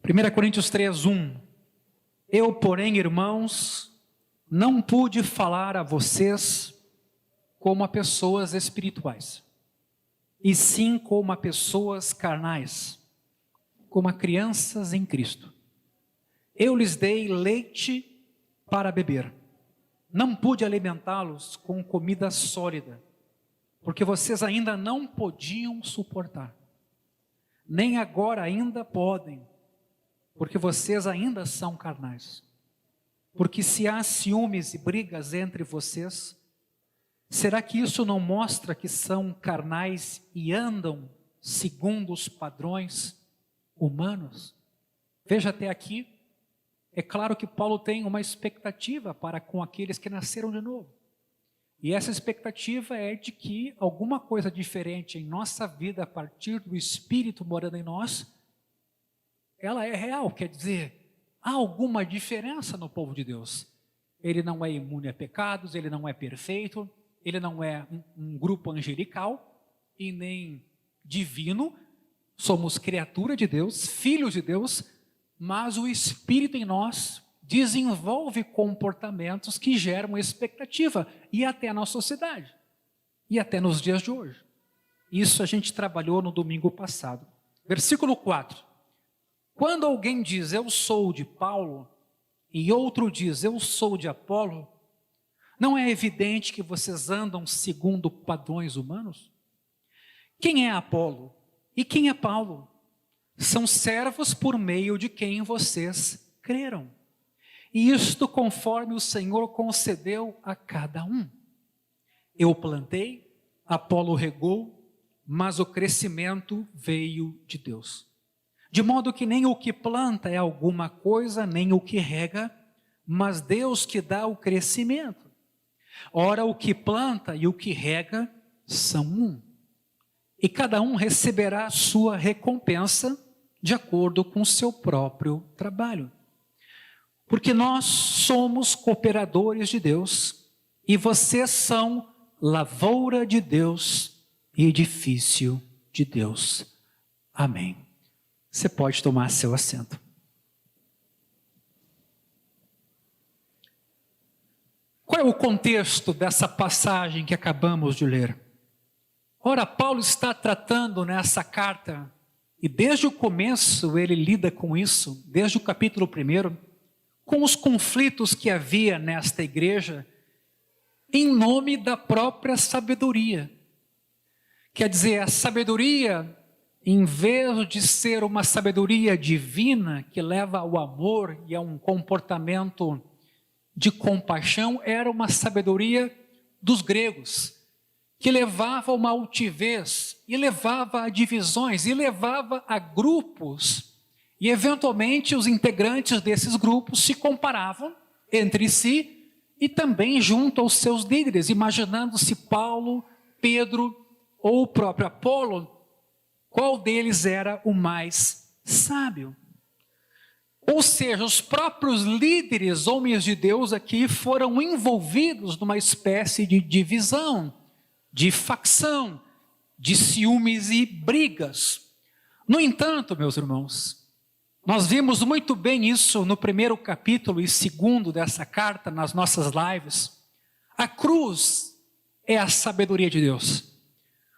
1 Coríntios 3:1. Eu, porém, irmãos, não pude falar a vocês como a pessoas espirituais, e sim como a pessoas carnais, como a crianças em Cristo. Eu lhes dei leite para beber. Não pude alimentá-los com comida sólida, porque vocês ainda não podiam suportar. Nem agora ainda podem, porque vocês ainda são carnais. Porque se há ciúmes e brigas entre vocês, será que isso não mostra que são carnais e andam segundo os padrões humanos? Veja até aqui, é claro que Paulo tem uma expectativa para com aqueles que nasceram de novo. E essa expectativa é de que alguma coisa diferente em nossa vida, a partir do Espírito morando em nós, ela é real, quer dizer, há alguma diferença no povo de Deus. Ele não é imune a pecados, ele não é perfeito, ele não é um grupo angelical e nem divino. Somos criatura de Deus, filhos de Deus, mas o Espírito em nós desenvolve comportamentos que geram expectativa, e até na sociedade, e até nos dias de hoje. Isso a gente trabalhou no domingo passado. Versículo 4. Quando alguém diz, eu sou de Paulo, e outro diz, eu sou de Apolo, não é evidente que vocês andam segundo padrões humanos? Quem é Apolo? E quem é Paulo? São servos por meio de quem vocês creram. E isto conforme o Senhor concedeu a cada um. Eu plantei, Apolo regou, mas o crescimento veio de Deus. De modo que nem o que planta é alguma coisa, nem o que rega, mas Deus que dá o crescimento. Ora, o que planta e o que rega são um. E cada um receberá a sua recompensa de acordo com o seu próprio trabalho. Porque nós somos cooperadores de Deus, e vocês são lavoura de Deus e edifício de Deus. Amém. Você pode tomar seu assento. Qual é o contexto dessa passagem que acabamos de ler? Ora, Paulo está tratando nessa carta, e desde o começo ele lida com isso, desde o capítulo 1, com os conflitos que havia nesta igreja, em nome da própria sabedoria. Quer dizer, a sabedoria, em vez de ser uma sabedoria divina, que leva ao amor e a um comportamento de compaixão, era uma sabedoria dos gregos, que levava a uma altivez, e levava a divisões, e levava a grupos, e eventualmente os integrantes desses grupos se comparavam entre si, e também junto aos seus líderes, imaginando se Paulo, Pedro ou o próprio Apolo, qual deles era o mais sábio. Ou seja, os próprios líderes, homens de Deus aqui, foram envolvidos numa espécie de divisão, de facção, de ciúmes e brigas. No entanto, meus irmãos, nós vimos muito bem isso no primeiro capítulo e segundo dessa carta, nas nossas lives. A cruz é a sabedoria de Deus.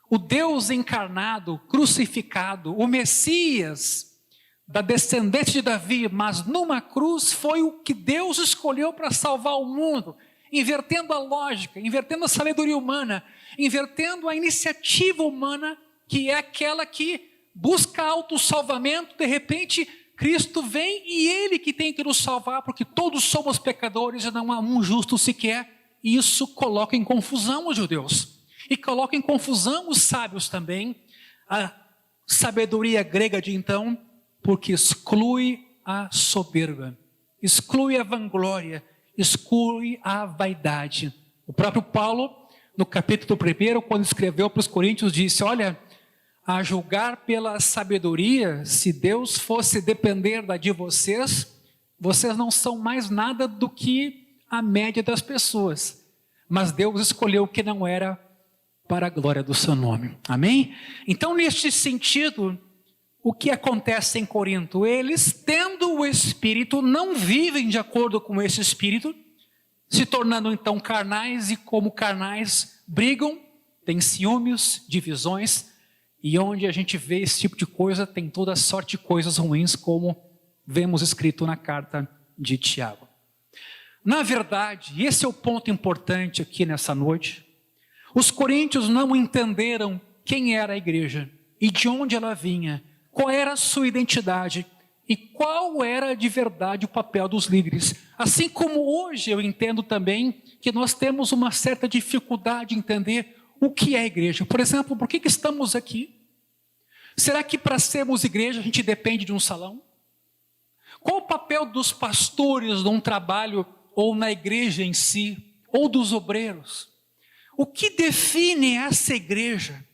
O Deus encarnado, crucificado, o Messias, da descendente de Davi, mas numa cruz foi o que Deus escolheu para salvar o mundo, invertendo a lógica, invertendo a sabedoria humana, invertendo a iniciativa humana, que é aquela que busca autossalvamento. De repente, Cristo vem e Ele que tem que nos salvar, porque todos somos pecadores e não há um justo sequer. Isso coloca em confusão os judeus, e coloca em confusão os sábios também, a sabedoria grega de então, porque exclui a soberba, exclui a vanglória, exclui a vaidade. O próprio Paulo, no capítulo 1, quando escreveu para os Coríntios, disse, olha, a julgar pela sabedoria, se Deus fosse depender da de vocês, vocês não são mais nada do que a média das pessoas. Mas Deus escolheu o que não era para a glória do seu nome. Amém? Então, neste sentido, o que acontece em Corinto? Eles, tendo o Espírito, não vivem de acordo com esse Espírito, se tornando então carnais, e como carnais brigam, têm ciúmes, divisões, e onde a gente vê esse tipo de coisa, tem toda sorte de coisas ruins, como vemos escrito na carta de Tiago. Na verdade, e esse é o ponto importante aqui nessa noite, os coríntios não entenderam quem era a igreja e de onde ela vinha, qual era a sua identidade e qual era de verdade o papel dos líderes. Assim como hoje eu entendo também que nós temos uma certa dificuldade em entender o que é a igreja. Por exemplo, por que estamos aqui? Será que para sermos igreja a gente depende de um salão? Qual o papel dos pastores num trabalho ou na igreja em si, ou dos obreiros? O que define essa igreja?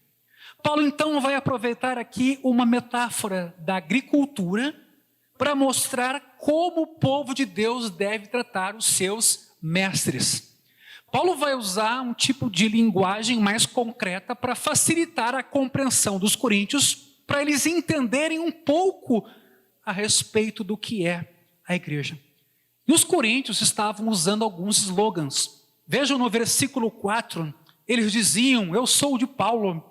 Paulo então vai aproveitar aqui uma metáfora da agricultura para mostrar como o povo de Deus deve tratar os seus mestres. Paulo vai usar um tipo de linguagem mais concreta para facilitar a compreensão dos coríntios, para eles entenderem um pouco a respeito do que é a igreja. E os coríntios estavam usando alguns slogans. Vejam no versículo 4, eles diziam: eu sou de Paulo,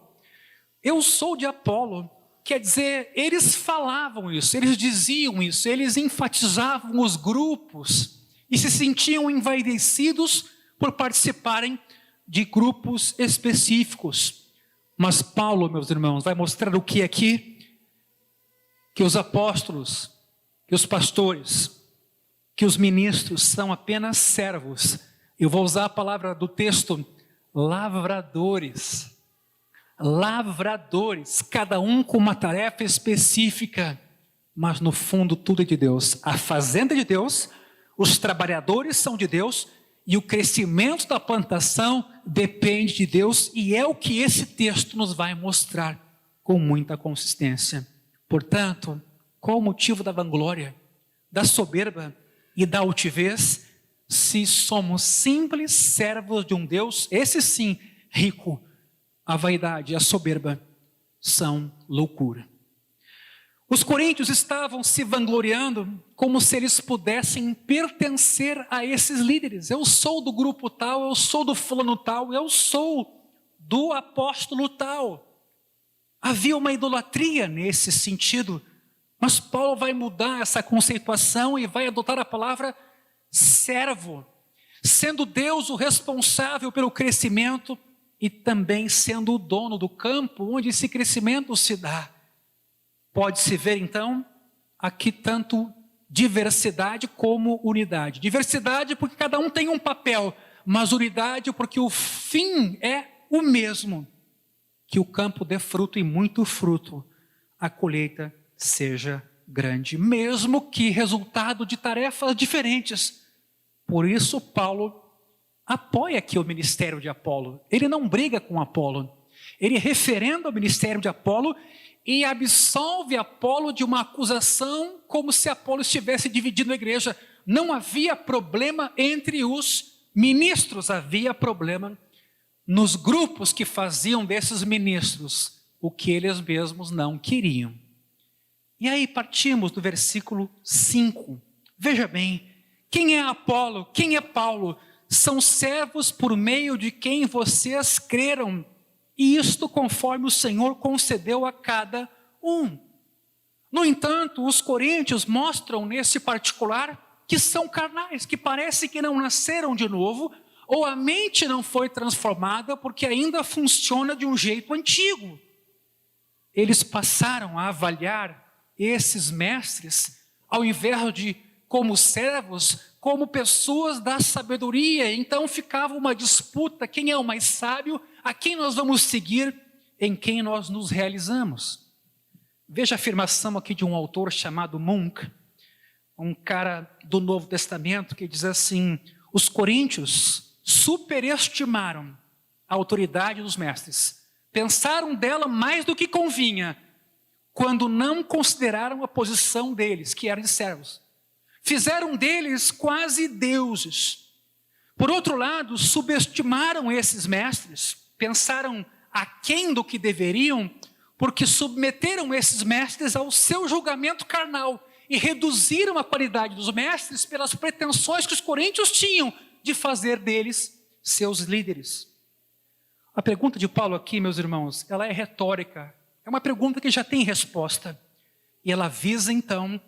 eu sou de Apolo. Quer dizer, eles falavam isso, eles diziam isso, eles enfatizavam os grupos e se sentiam envaidecidos por participarem de grupos específicos. Mas Paulo, meus irmãos, vai mostrar o que aqui? Que os apóstolos, que os pastores, que os ministros são apenas servos. Eu vou usar a palavra do texto, lavradores. Lavradores, cada um com uma tarefa específica, mas no fundo tudo é de Deus. A fazenda é de Deus, os trabalhadores são de Deus e o crescimento da plantação depende de Deus, e é o que esse texto nos vai mostrar com muita consistência. Portanto, qual o motivo da vanglória, da soberba e da altivez, se somos simples servos de um Deus, esse sim, rico? A vaidade e a soberba são loucura. Os coríntios estavam se vangloriando como se eles pudessem pertencer a esses líderes. Eu sou do grupo tal, eu sou do fulano tal, eu sou do apóstolo tal. Havia uma idolatria nesse sentido, mas Paulo vai mudar essa conceituação e vai adotar a palavra servo, sendo Deus o responsável pelo crescimento e também sendo o dono do campo onde esse crescimento se dá. Pode-se ver então aqui tanto diversidade como unidade. Diversidade porque cada um tem um papel, mas unidade porque o fim é o mesmo. Que o campo dê fruto e muito fruto, a colheita seja grande, mesmo que resultado de tarefas diferentes. Por isso Paulo apoia aqui o ministério de Apolo. Ele não briga com Apolo, ele referenda o ministério de Apolo e absolve Apolo de uma acusação como se Apolo estivesse dividindo a igreja. Não havia problema entre os ministros, havia problema nos grupos que faziam desses ministros o que eles mesmos não queriam. E aí partimos do versículo 5. Veja bem, quem é Apolo? Quem é Paulo? São servos por meio de quem vocês creram, e isto conforme o Senhor concedeu a cada um. No entanto, os coríntios mostram nesse particular que são carnais, que parece que não nasceram de novo, ou a mente não foi transformada porque ainda funciona de um jeito antigo. Eles passaram a avaliar esses mestres, ao invés de como servos, como pessoas da sabedoria. Então ficava uma disputa, quem é o mais sábio, a quem nós vamos seguir, em quem nós nos realizamos. Veja a afirmação aqui de um autor chamado Munk, um cara do Novo Testamento, que diz assim: os coríntios superestimaram a autoridade dos mestres, pensaram dela mais do que convinha, quando não consideraram a posição deles, que era de servos. Fizeram deles quase deuses. Por outro lado, subestimaram esses mestres, pensaram aquém do que deveriam, porque submeteram esses mestres ao seu julgamento carnal e reduziram a qualidade dos mestres pelas pretensões que os coríntios tinham de fazer deles seus líderes. A pergunta de Paulo aqui, meus irmãos, ela é retórica, é uma pergunta que já tem resposta, e ela visa então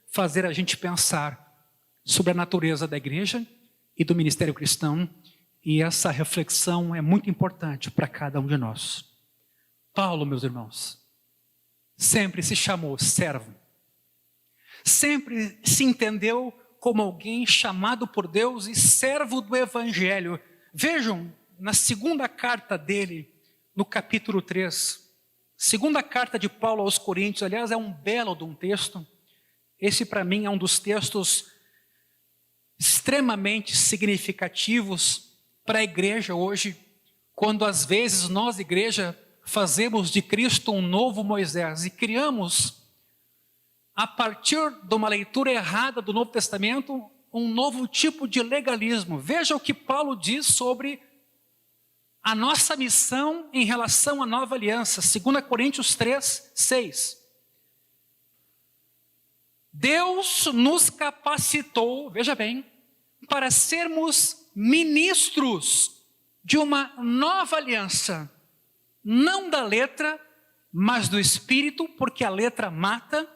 fazer a gente pensar sobre a natureza da igreja e do ministério cristão, e essa reflexão é muito importante para cada um de nós. Paulo, meus irmãos, sempre se chamou servo, sempre se entendeu como alguém chamado por Deus e servo do Evangelho. Vejam, na segunda carta dele, no capítulo 3, segunda carta de Paulo aos Coríntios, aliás, é um belo de um texto. Esse para mim é um dos textos extremamente significativos para a igreja hoje, quando às vezes nós, igreja, fazemos de Cristo um novo Moisés e criamos, a partir de uma leitura errada do Novo Testamento, um novo tipo de legalismo. Veja o que Paulo diz sobre a nossa missão em relação à nova aliança, 2 Coríntios 3, 6. Deus nos capacitou, veja bem, para sermos ministros de uma nova aliança, não da letra, mas do Espírito, porque a letra mata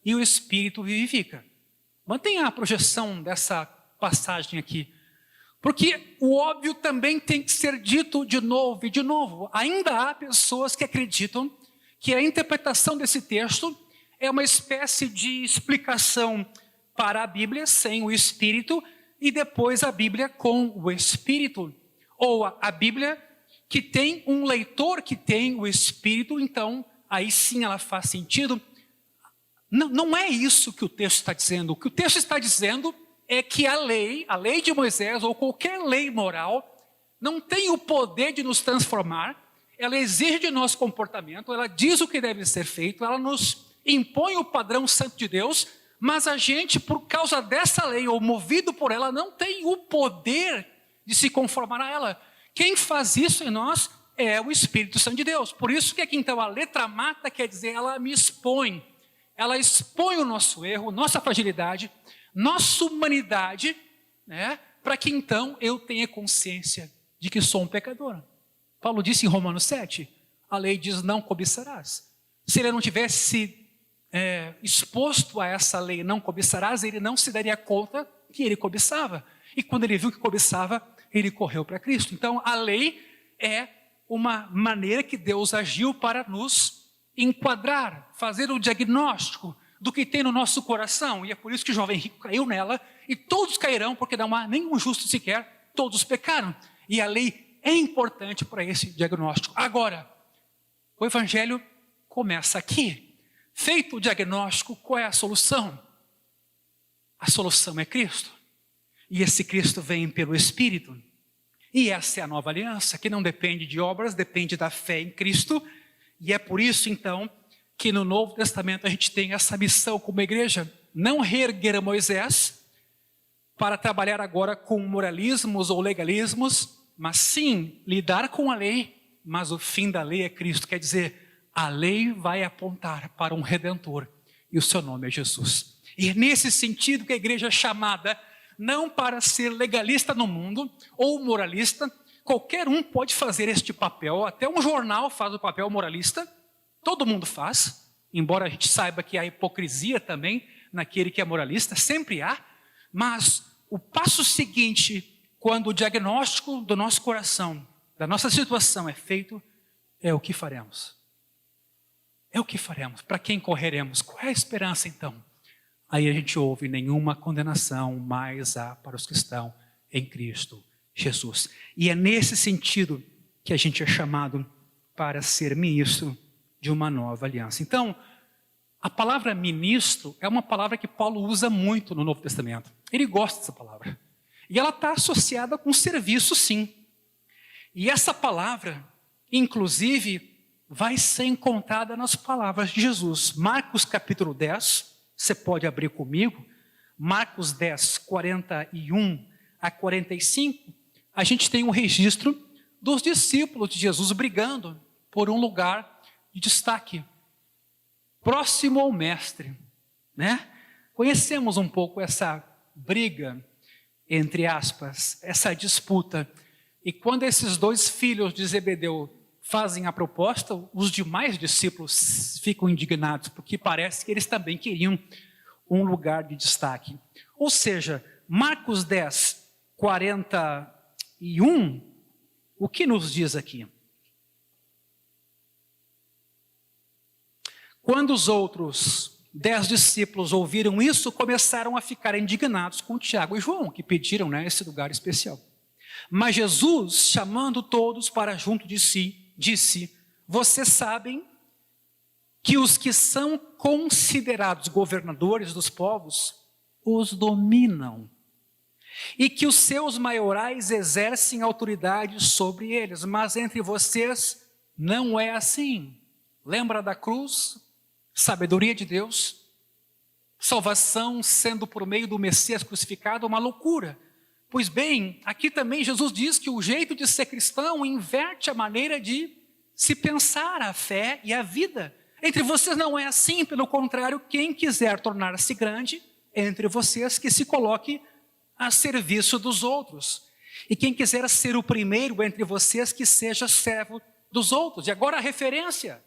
e o Espírito vivifica. Mantenha a projeção dessa passagem aqui, porque o óbvio também tem que ser dito de novo e de novo. Ainda há pessoas que acreditam que a interpretação desse texto é uma espécie de explicação para a Bíblia sem o Espírito e depois a Bíblia com o Espírito. Ou a Bíblia que tem um leitor que tem o Espírito, então aí sim ela faz sentido. Não é isso que o texto está dizendo. O que o texto está dizendo é que a lei de Moisés ou qualquer lei moral não tem o poder de nos transformar. Ela exige de nós comportamento, ela diz o que deve ser feito, ela nos impõe o padrão santo de Deus, mas a gente, por causa dessa lei ou movido por ela, não tem o poder de se conformar a ela. Quem faz isso em nós é o Espírito Santo de Deus. Por isso que aqui então a letra mata quer dizer ela me expõe. Ela expõe o nosso erro, nossa fragilidade, nossa humanidade, né, para que então eu tenha consciência de que sou um pecador. Paulo disse em Romanos 7, a lei diz não cobiçarás. Se ele não tivesse exposto a essa lei não cobiçarás, ele não se daria conta que ele cobiçava. E quando ele viu que cobiçava, ele correu para Cristo. Então a lei é uma maneira que Deus agiu para nos enquadrar, fazer o diagnóstico do que tem no nosso coração, e é por isso que o jovem rico caiu nela, e todos cairão, porque não há nenhum justo sequer, todos pecaram, e a lei é importante para esse diagnóstico. Agora, o Evangelho começa aqui, feito o diagnóstico, qual é a solução? A solução é Cristo, e esse Cristo vem pelo Espírito, e essa é a nova aliança, que não depende de obras, depende da fé em Cristo. E é por isso, então, que no Novo Testamento a gente tem essa missão como igreja, não reerguer a Moisés para trabalhar agora com moralismos ou legalismos, mas sim lidar com a lei, mas o fim da lei é Cristo. Quer dizer, a lei vai apontar para um Redentor e o seu nome é Jesus. E é nesse sentido que a igreja é chamada não para ser legalista no mundo ou moralista. Qualquer um pode fazer este papel, até um jornal faz o papel moralista, todo mundo faz, embora a gente saiba que há hipocrisia também naquele que é moralista, sempre há, mas o passo seguinte, quando o diagnóstico do nosso coração, da nossa situação é feito, é o que faremos. É o que faremos, para quem correremos, qual é a esperança então? Aí a gente ouve, nenhuma condenação mais há para os que estão em Cristo Jesus. E é nesse sentido que a gente é chamado para ser ministro de uma nova aliança. Então, a palavra ministro é uma palavra que Paulo usa muito no Novo Testamento. Ele gosta dessa palavra. E ela está associada com serviço, sim. E essa palavra, inclusive, vai ser encontrada nas palavras de Jesus. Marcos capítulo 10, você pode abrir comigo. Marcos 10, 41 a 45. A gente tem um registro dos discípulos de Jesus brigando por um lugar de destaque, próximo ao mestre, né? Conhecemos um pouco essa briga, entre aspas, essa disputa. E quando esses dois filhos de Zebedeu fazem a proposta, os demais discípulos ficam indignados, porque parece que eles também queriam um lugar de destaque. Ou seja, Marcos 10, 41, o que nos diz aqui? Quando os outros 10 discípulos ouviram isso, começaram a ficar indignados com Tiago e João, que pediram, né, esse lugar especial. Mas Jesus, chamando todos para junto de si, disse: vocês sabem que os que são considerados governadores dos povos os dominam, e que os seus maiorais exercem autoridade sobre eles, mas entre vocês não é assim. Lembra da cruz? Sabedoria de Deus, salvação sendo por meio do Messias crucificado, uma loucura. Pois bem, aqui também Jesus diz que o jeito de ser cristão inverte a maneira de se pensar a fé e a vida. Entre vocês não é assim, pelo contrário, quem quiser tornar-se grande entre vocês, que se coloque a serviço dos outros. E quem quiser ser o primeiro entre vocês, que seja servo dos outros. E agora a referência,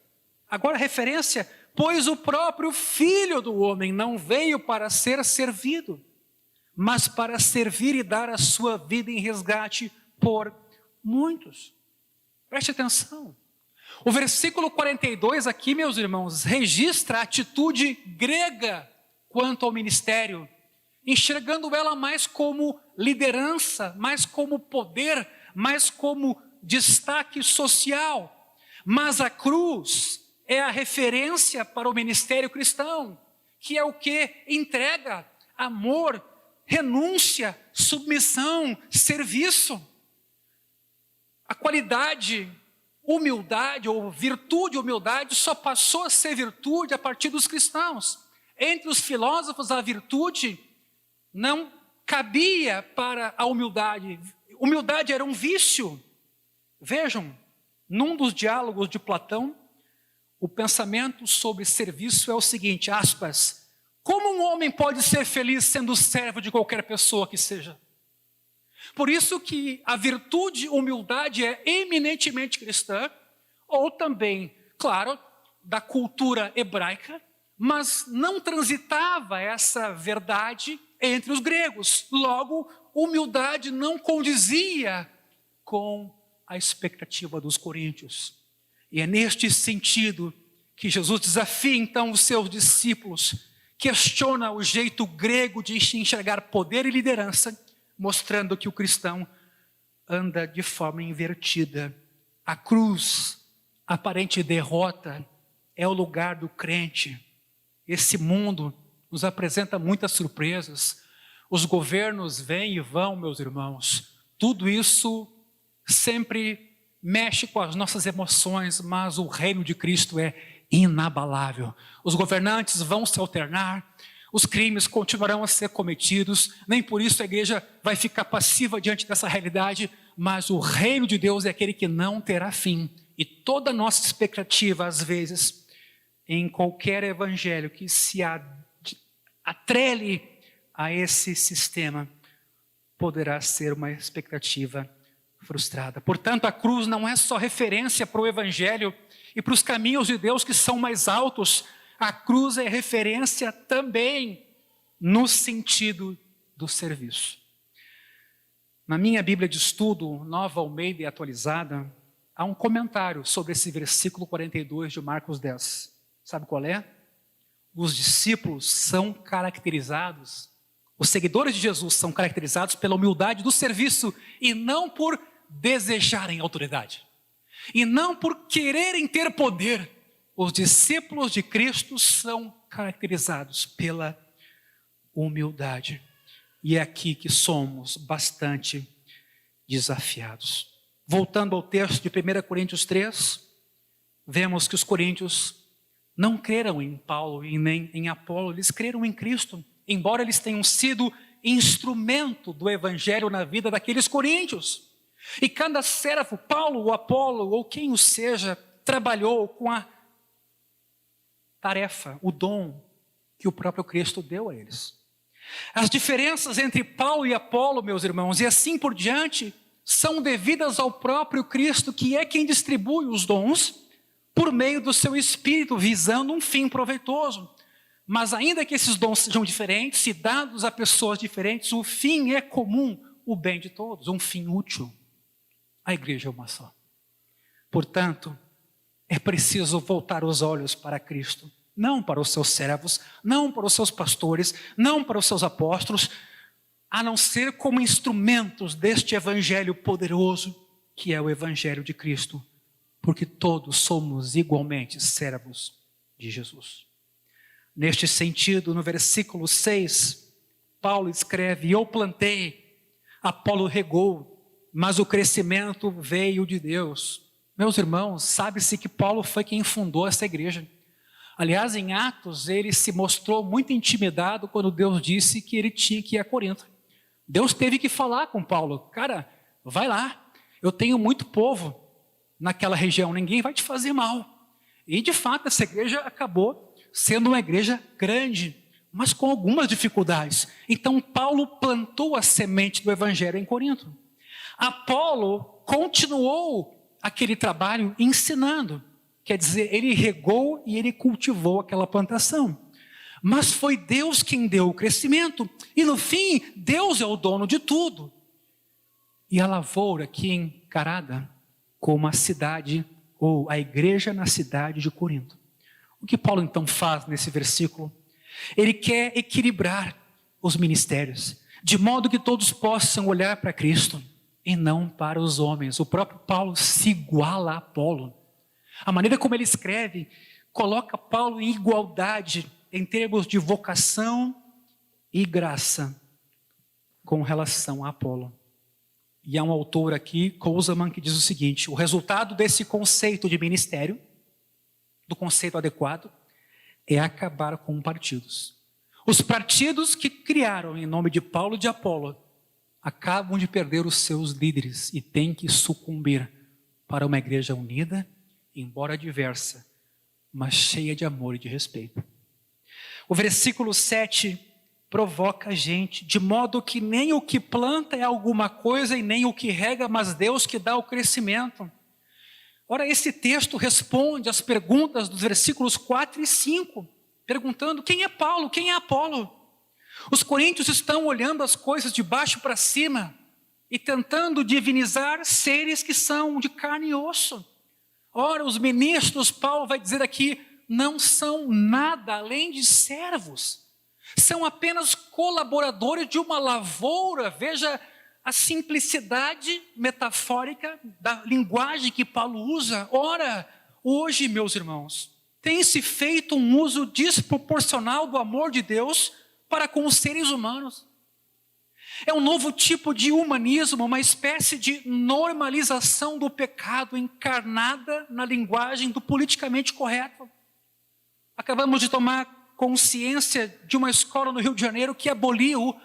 pois o próprio Filho do Homem não veio para ser servido, mas para servir e dar a sua vida em resgate por muitos. Preste atenção. O versículo 42 aqui, meus irmãos, registra a atitude grega quanto ao ministério, enxergando ela mais como liderança, mais como poder, mais como destaque social. Mas a cruz é a referência para o ministério cristão, que é o que? Entrega, amor, renúncia, submissão, serviço. A qualidade, humildade ou virtude, humildade, só passou a ser virtude a partir dos cristãos. Entre os filósofos, a virtude não cabia para a humildade. Humildade era um vício. Vejam, num dos diálogos de Platão, o pensamento sobre serviço é o seguinte, aspas, como um homem pode ser feliz sendo servo de qualquer pessoa que seja? Por isso que a virtude, humildade é eminentemente cristã, ou também, claro, da cultura hebraica, mas não transitava essa verdade entre os gregos. Logo, humildade não condizia com a expectativa dos coríntios. E é neste sentido que Jesus desafia então os seus discípulos, questiona o jeito grego de enxergar poder e liderança, mostrando que o cristão anda de forma invertida. A cruz, a aparente derrota, é o lugar do crente. Esse mundo nos apresenta muitas surpresas. Os governos vêm e vão, meus irmãos. Tudo isso sempre mexe com as nossas emoções, mas o reino de Cristo é inabalável. Os governantes vão se alternar, os crimes continuarão a ser cometidos, nem por isso a igreja vai ficar passiva diante dessa realidade, mas o reino de Deus é aquele que não terá fim. E toda a nossa expectativa, às vezes, em qualquer evangelho que se atrele a esse sistema, poderá ser uma expectativa frustrada. Portanto, a cruz não é só referência para o evangelho e para os caminhos de Deus que são mais altos. A cruz é referência também no sentido do serviço. Na minha Bíblia de estudo, Nova Almeida e Atualizada, há um comentário sobre esse versículo 42 de Marcos 10. Sabe qual é? Os discípulos são caracterizados, os seguidores de Jesus são caracterizados pela humildade do serviço e não por desejarem autoridade. E não por quererem ter poder. Os discípulos de Cristo são caracterizados pela humildade. E é aqui que somos bastante desafiados. Voltando ao texto de 1 Coríntios 3, vemos que os coríntios não creram em Paulo e nem em Apolo, eles creram em Cristo, embora eles tenham sido instrumento do evangelho na vida daqueles coríntios. E cada servo, Paulo ou Apolo, ou quem o seja, trabalhou com a tarefa, o dom que o próprio Cristo deu a eles. As diferenças entre Paulo e Apolo, meus irmãos, e assim por diante, são devidas ao próprio Cristo, que é quem distribui os dons por meio do seu Espírito, visando um fim proveitoso. Mas ainda que esses dons sejam diferentes e dados a pessoas diferentes, o fim é comum, o bem de todos, um fim útil. A igreja é uma só. Portanto, é preciso voltar os olhos para Cristo, não para os seus servos, não para os seus pastores, não para os seus apóstolos, a não ser como instrumentos deste evangelho poderoso, que é o evangelho de Cristo, porque todos somos igualmente servos de Jesus. Neste sentido, no versículo 6, Paulo escreve: eu plantei, Apolo regou, mas o crescimento veio de Deus. Meus irmãos, sabe-se que Paulo foi quem fundou essa igreja. Aliás, em Atos, ele se mostrou muito intimidado quando Deus disse que ele tinha que ir a Corinto. Deus teve que falar com Paulo: cara, vai lá, eu tenho muito povo naquela região, ninguém vai te fazer mal. E de fato essa igreja acabou sendo uma igreja grande, mas com algumas dificuldades. Então Paulo plantou a semente do evangelho em Corinto. Apolo continuou aquele trabalho ensinando, quer dizer, ele regou e ele cultivou aquela plantação. Mas foi Deus quem deu o crescimento, e no fim, Deus é o dono de tudo. E a lavoura aqui encarada como a cidade, ou a igreja na cidade de Corinto. O que Paulo então faz nesse versículo? Ele quer equilibrar os ministérios, de modo que todos possam olhar para Cristo e não para os homens. O próprio Paulo se iguala a Apolo. A maneira como ele escreve coloca Paulo em igualdade em termos de vocação e graça com relação a Apolo. E há um autor aqui, Kouzman, que diz o seguinte: o resultado desse conceito de ministério, do conceito adequado, é acabar com partidos. Os partidos que criaram em nome de Paulo e de Apolo acabam de perder os seus líderes e têm que sucumbir para uma igreja unida, embora diversa, mas cheia de amor e de respeito. O versículo 7 provoca a gente, de modo que nem o que planta é alguma coisa e nem o que rega, mas Deus que dá o crescimento. Ora, esse texto responde às perguntas dos versículos 4 e 5, perguntando: quem é Paulo, quem é Apolo? Os coríntios estão olhando as coisas de baixo para cima e tentando divinizar seres que são de carne e osso. Ora, os ministros, Paulo vai dizer aqui, não são nada além de servos. São apenas colaboradores de uma lavoura. Veja a simplicidade metafórica da linguagem que Paulo usa. Ora, hoje, meus irmãos, tem-se feito um uso desproporcional do amor de Deus para com os seres humanos. É um novo tipo de humanismo, uma espécie de normalização do pecado encarnada na linguagem do politicamente correto. Acabamos de tomar consciência de uma escola no Rio de Janeiro que aboliu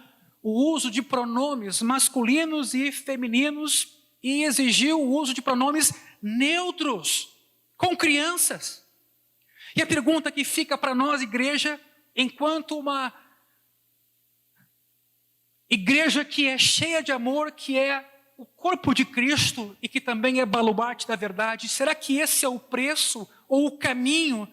o uso de pronomes masculinos e femininos e exigiu o uso de pronomes neutros com crianças. E a pergunta que fica para nós, igreja, enquanto uma igreja que é cheia de amor, que é o corpo de Cristo e que também é baluarte da verdade, será que esse é o preço ou o caminho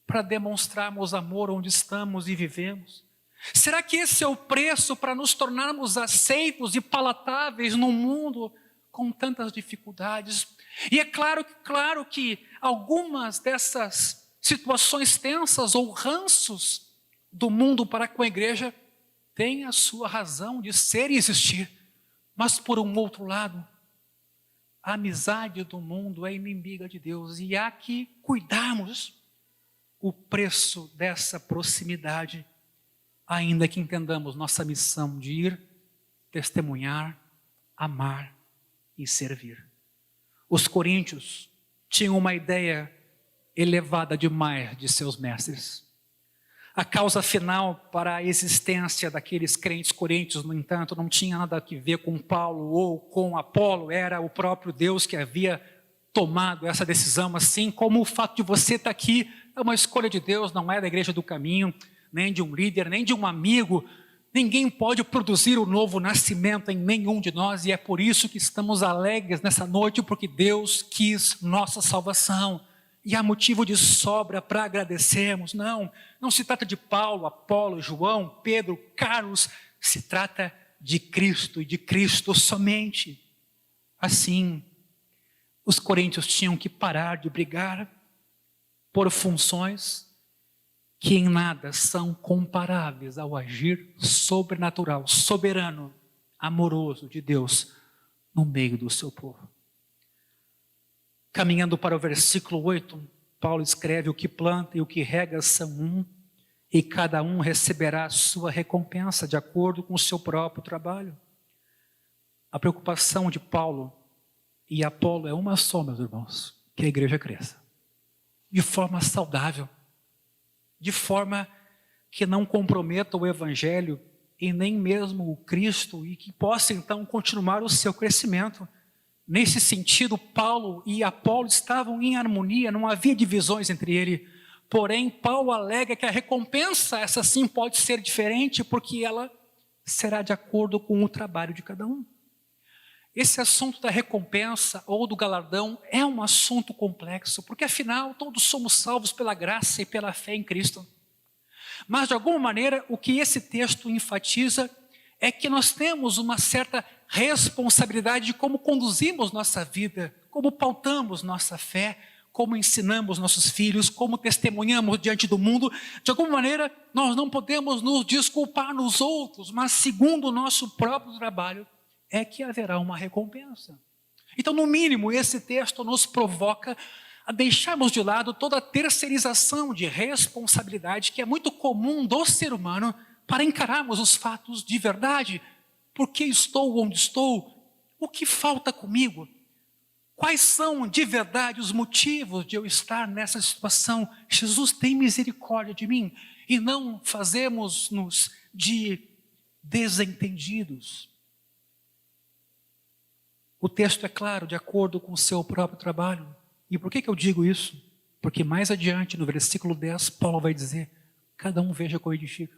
para demonstrarmos amor onde estamos e vivemos? Será que esse é o preço para nos tornarmos aceitos e palatáveis num mundo com tantas dificuldades? E é claro que algumas dessas situações tensas ou ranços do mundo para com a igreja têm a sua razão de ser e existir. Mas por um outro lado, a amizade do mundo é inimiga de Deus e há que cuidarmos o preço dessa proximidade, ainda que entendamos nossa missão de ir, testemunhar, amar e servir. Os coríntios tinham uma ideia elevada demais de seus mestres. A causa final para a existência daqueles crentes coríntios, no entanto, não tinha nada a ver com Paulo ou com Apolo, era o próprio Deus que havia tomado essa decisão, assim como o fato de você estar aqui é uma escolha de Deus, não é da Igreja do Caminho, nem de um líder, nem de um amigo. Ninguém pode produzir o novo nascimento em nenhum de nós, e é por isso que estamos alegres nessa noite, porque Deus quis nossa salvação. E há motivo de sobra para agradecermos. Não se trata de Paulo, Apolo, João, Pedro, Carlos, se trata de Cristo e de Cristo somente. Assim, os coríntios tinham que parar de brigar por funções que em nada são comparáveis ao agir sobrenatural, soberano, amoroso de Deus no meio do seu povo. Caminhando para o versículo 8, Paulo escreve: o que planta e o que rega são um, e cada um receberá a sua recompensa de acordo com o seu próprio trabalho. A preocupação de Paulo e Apolo é uma só, meus irmãos: que a igreja cresça de forma saudável, de forma que não comprometa o evangelho e nem mesmo o Cristo, e que possa então continuar o seu crescimento. Nesse sentido, Paulo e Apolo estavam em harmonia, não havia divisões entre eles. Porém, Paulo alega que a recompensa, essa sim, pode ser diferente, porque ela será de acordo com o trabalho de cada um. Esse assunto da recompensa ou do galardão é um assunto complexo, porque afinal todos somos salvos pela graça e pela fé em Cristo. Mas de alguma maneira o que esse texto enfatiza é que nós temos uma certa responsabilidade de como conduzimos nossa vida, como pautamos nossa fé, como ensinamos nossos filhos, como testemunhamos diante do mundo. De alguma maneira nós não podemos nos desculpar nos outros, mas segundo o nosso próprio trabalho é que haverá uma recompensa. Então, no mínimo, esse texto nos provoca a deixarmos de lado toda a terceirização de responsabilidade que é muito comum do ser humano para encararmos os fatos de verdade. Por que estou onde estou? O que falta comigo? Quais são de verdade os motivos de eu estar nessa situação? Jesus tem misericórdia de mim, e não fazemos-nos de desentendidos. O texto é claro, de acordo com o seu próprio trabalho. E por que eu digo isso? Porque mais adiante, no versículo 10, Paulo vai dizer: cada um veja como edifica.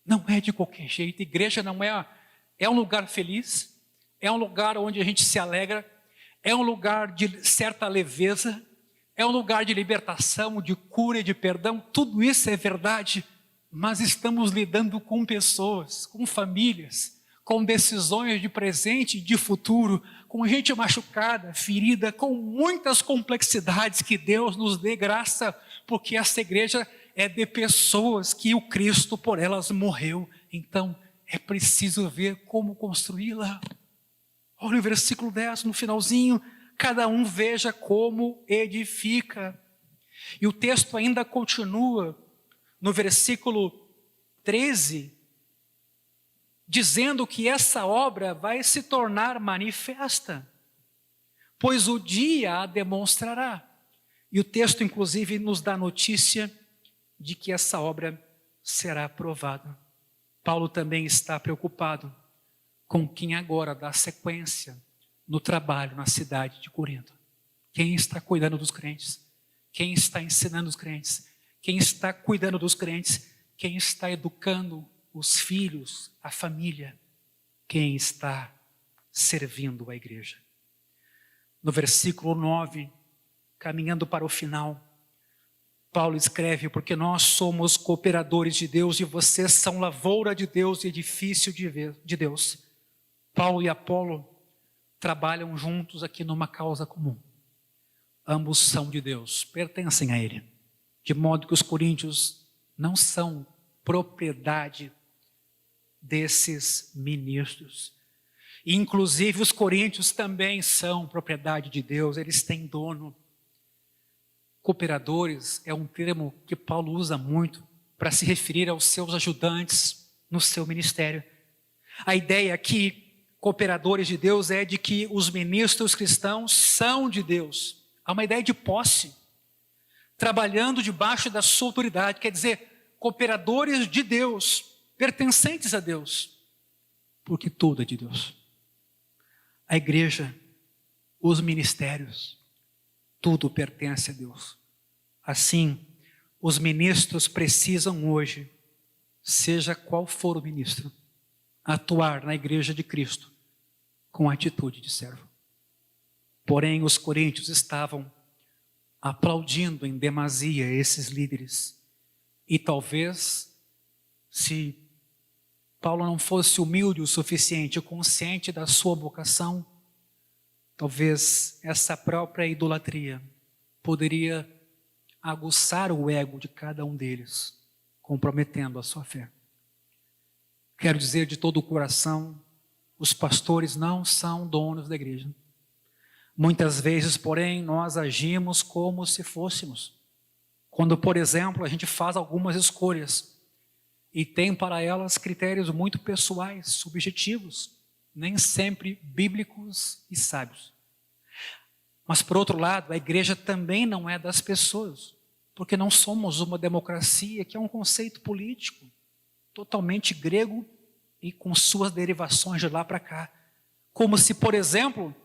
Não é de qualquer jeito. Igreja não é um lugar feliz, é um lugar onde a gente se alegra, é um lugar de certa leveza, é um lugar de libertação, de cura e de perdão. Tudo isso é verdade, mas estamos lidando com pessoas, com famílias, com decisões de presente e de futuro, com gente machucada, ferida, com muitas complexidades. Que Deus nos dê graça, porque essa igreja é de pessoas que o Cristo por elas morreu. Então é preciso ver como construí-la. Olha o versículo 10, no finalzinho: cada um veja como edifica. E o texto ainda continua no versículo 13, dizendo que essa obra vai se tornar manifesta, pois o dia a demonstrará. E o texto inclusive nos dá notícia de que essa obra será aprovada. Paulo também está preocupado com quem agora dá sequência no trabalho na cidade de Corinto. Quem está cuidando dos crentes? Quem está ensinando os crentes? Quem está cuidando dos crentes? Quem está educando os filhos, a família? Quem está servindo a igreja? No versículo 9, caminhando para o final, Paulo escreve: porque nós somos cooperadores de Deus e vocês são lavoura de Deus e edifício de Deus. Paulo e Apolo trabalham juntos aqui numa causa comum. Ambos são de Deus, pertencem a Ele. De modo que os coríntios não são propriedade desses ministros. E, inclusive, os coríntios também são propriedade de Deus, eles têm dono. Cooperadores é um termo que Paulo usa muito para se referir aos seus ajudantes no seu ministério. A ideia aqui, cooperadores de Deus, é de que os ministros cristãos são de Deus. Há uma ideia de posse, trabalhando debaixo da sua autoridade, quer dizer, cooperadores de Deus, pertencentes a Deus, porque tudo é de Deus. A igreja, os ministérios, tudo pertence a Deus. Assim, os ministros precisam hoje, seja qual for o ministro, atuar na igreja de Cristo com atitude de servo. Porém, os coríntios estavam aplaudindo em demasia esses líderes. E talvez, se Paulo não fosse humilde o suficiente, consciente da sua vocação, talvez essa própria idolatria poderia aguçar o ego de cada um deles, comprometendo a sua fé. Quero dizer de todo o coração, os pastores não são donos da igreja. Muitas vezes, porém, nós agimos como se fôssemos. Quando, por exemplo, a gente faz algumas escolhas e tem para elas critérios muito pessoais, subjetivos, nem sempre bíblicos e sábios. Mas, por outro lado, a igreja também não é das pessoas, porque não somos uma democracia, que é um conceito político, totalmente grego e com suas derivações de lá para cá. Como se, por exemplo,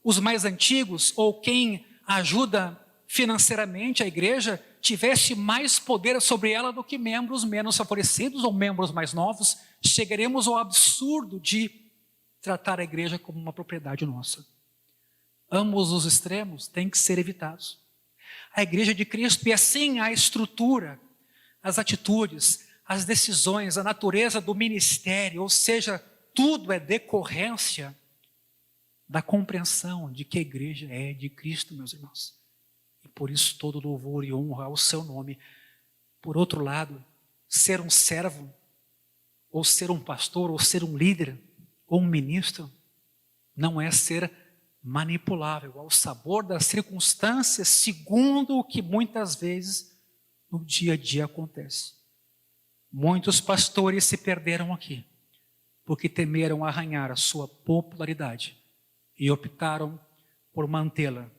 os mais antigos ou quem ajuda financeiramente a igreja tivesse mais poder sobre ela do que membros menos favorecidos ou membros mais novos. Chegaremos ao absurdo de tratar a igreja como uma propriedade nossa. Ambos os extremos têm que ser evitados. A igreja de Cristo, e assim a estrutura, as atitudes, as decisões, a natureza do ministério, ou seja, tudo é decorrência da compreensão de que a igreja é de Cristo, meus irmãos. E por isso todo louvor e honra ao seu nome. Por outro lado, ser um servo, ou ser um pastor, ou ser um líder, ou um ministro, não é ser manipulável ao sabor das circunstâncias, segundo o que muitas vezes no dia a dia acontece. Muitos pastores se perderam aqui, porque temeram arranhar a sua popularidade e optaram por mantê-la,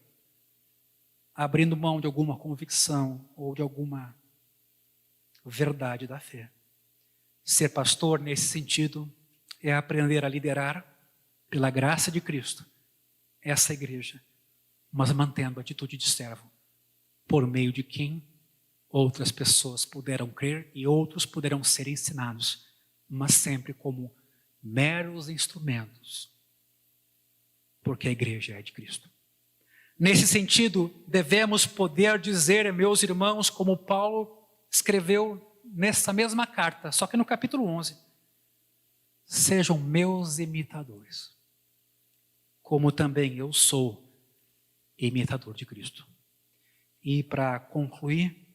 abrindo mão de alguma convicção ou de alguma verdade da fé. Ser pastor, nesse sentido, é aprender a liderar, pela graça de Cristo, essa igreja, mas mantendo a atitude de servo, por meio de quem outras pessoas puderam crer e outros puderão ser ensinados, mas sempre como meros instrumentos, porque a igreja é de Cristo. Nesse sentido, devemos poder dizer, meus irmãos, como Paulo escreveu nessa mesma carta, só que no capítulo 11, sejam meus imitadores, como também eu sou imitador de Cristo. E para concluir,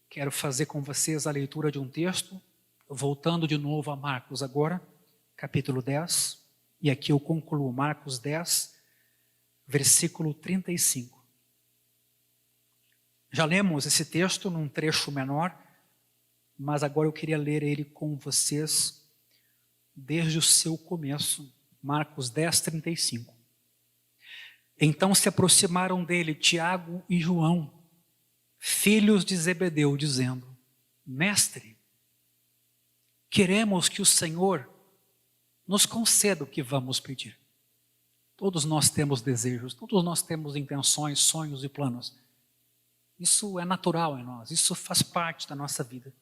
quero fazer com vocês a leitura de um texto, voltando de novo a Marcos agora, capítulo 10, e aqui eu concluo Marcos 10, versículo 35. Já lemos esse texto num trecho menor, mas agora eu queria ler ele com vocês desde o seu começo. Marcos 10, 35. Então se aproximaram dele Tiago e João, filhos de Zebedeu, dizendo: Mestre, queremos que o Senhor nos conceda o que vamos pedir. Todos nós temos desejos, todos nós temos intenções, sonhos e planos. Isso é natural em nós, isso faz parte da nossa vida.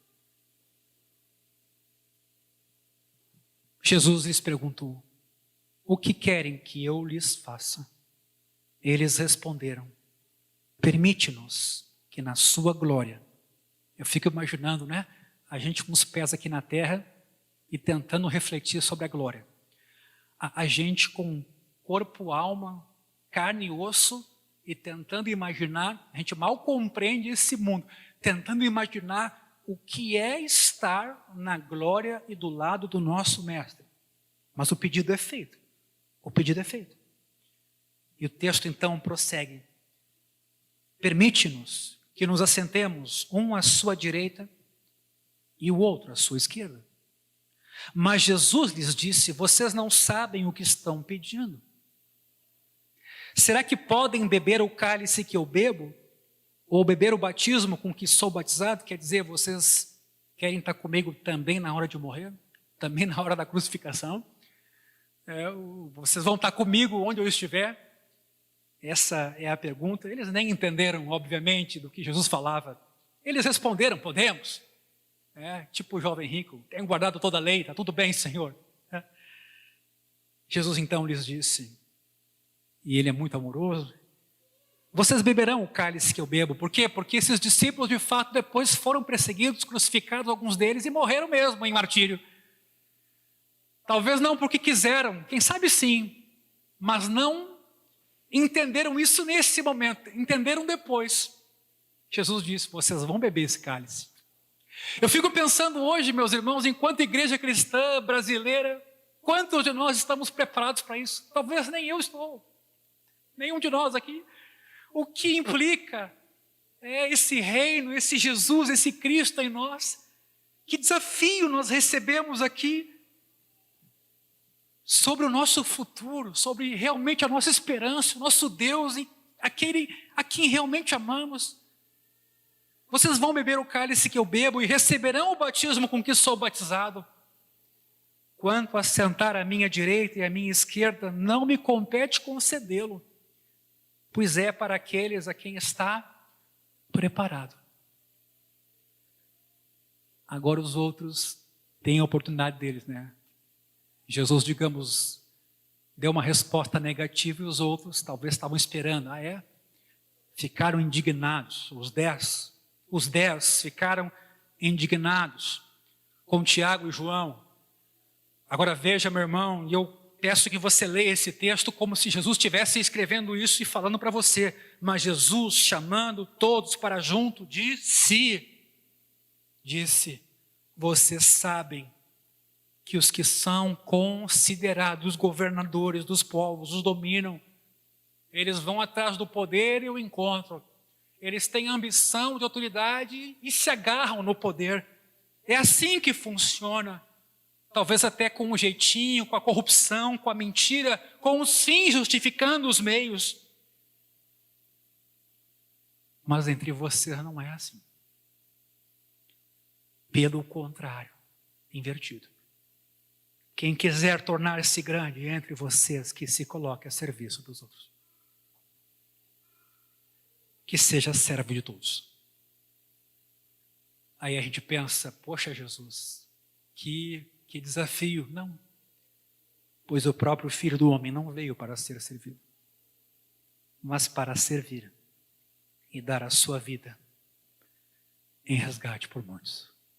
Jesus lhes perguntou: o que querem que eu lhes faça? Eles responderam: permite-nos que na sua glória. Eu fico imaginando, né? A gente com os pés aqui na terra e tentando refletir sobre a glória. A gente com corpo, alma, carne e osso e tentando imaginar, a gente mal compreende esse mundo, tentando imaginar o que é estar na glória e do lado do nosso mestre. Mas o pedido é feito. O pedido é feito. E o texto então prossegue: permite-nos que nos assentemos, um à sua direita e o outro à sua esquerda. Mas Jesus lhes disse: vocês não sabem o que estão pedindo. Será que podem beber o cálice que eu bebo? Ou beber o batismo com que sou batizado? Quer dizer, vocês querem estar comigo também na hora de morrer? Também na hora da crucificação? Vocês vão estar comigo onde eu estiver? Essa é a pergunta. Eles nem entenderam, obviamente, do que Jesus falava. Eles responderam, podemos. Tipo o jovem rico, tenho guardado toda a lei, está tudo bem, Senhor. Jesus então lhes disse, e ele é muito amoroso, vocês beberão o cálice que eu bebo. Por quê? Porque esses discípulos de fato depois foram perseguidos, crucificados, alguns deles, e morreram mesmo em martírio. Talvez não porque quiseram, quem sabe sim, mas não entenderam isso nesse momento, entenderam depois. Jesus disse, vocês vão beber esse cálice. Eu fico pensando hoje, meus irmãos, enquanto igreja cristã brasileira, quantos de nós estamos preparados para isso? Talvez nem eu estou, nenhum de nós aqui. O que implica esse reino, esse Jesus, esse Cristo em nós? Que desafio nós recebemos aqui sobre o nosso futuro, sobre realmente a nossa esperança, o nosso Deus, aquele a quem realmente amamos. Vocês vão beber o cálice que eu bebo e receberão o batismo com que sou batizado. Quanto a sentar à minha direita e à minha esquerda, não me compete concedê-lo, pois é para aqueles a quem está preparado. Agora os outros têm a oportunidade deles, né? Jesus, digamos, deu uma resposta negativa e os outros talvez estavam esperando. Ficaram indignados, os 10 ficaram indignados com Tiago e João. Agora veja, meu irmão, e eu peço que você leia esse texto como se Jesus estivesse escrevendo isso e falando para você. Mas Jesus, chamando todos para junto de si, disse, vocês sabem que os que são considerados governadores dos povos, os dominam. Eles vão atrás do poder e o encontram. Eles têm ambição de autoridade e se agarram no poder. É assim que funciona. Talvez até com um jeitinho, com a corrupção, com a mentira, com o sim justificando os meios. Mas entre vocês não é assim. Pelo contrário, invertido. Quem quiser tornar-se grande entre vocês, que se coloque a serviço dos outros. Que seja servo de todos. Aí a gente pensa, poxa Jesus, que desafio. Não, pois o próprio Filho do Homem não veio para ser servido, mas para servir e dar a sua vida em resgate por muitos.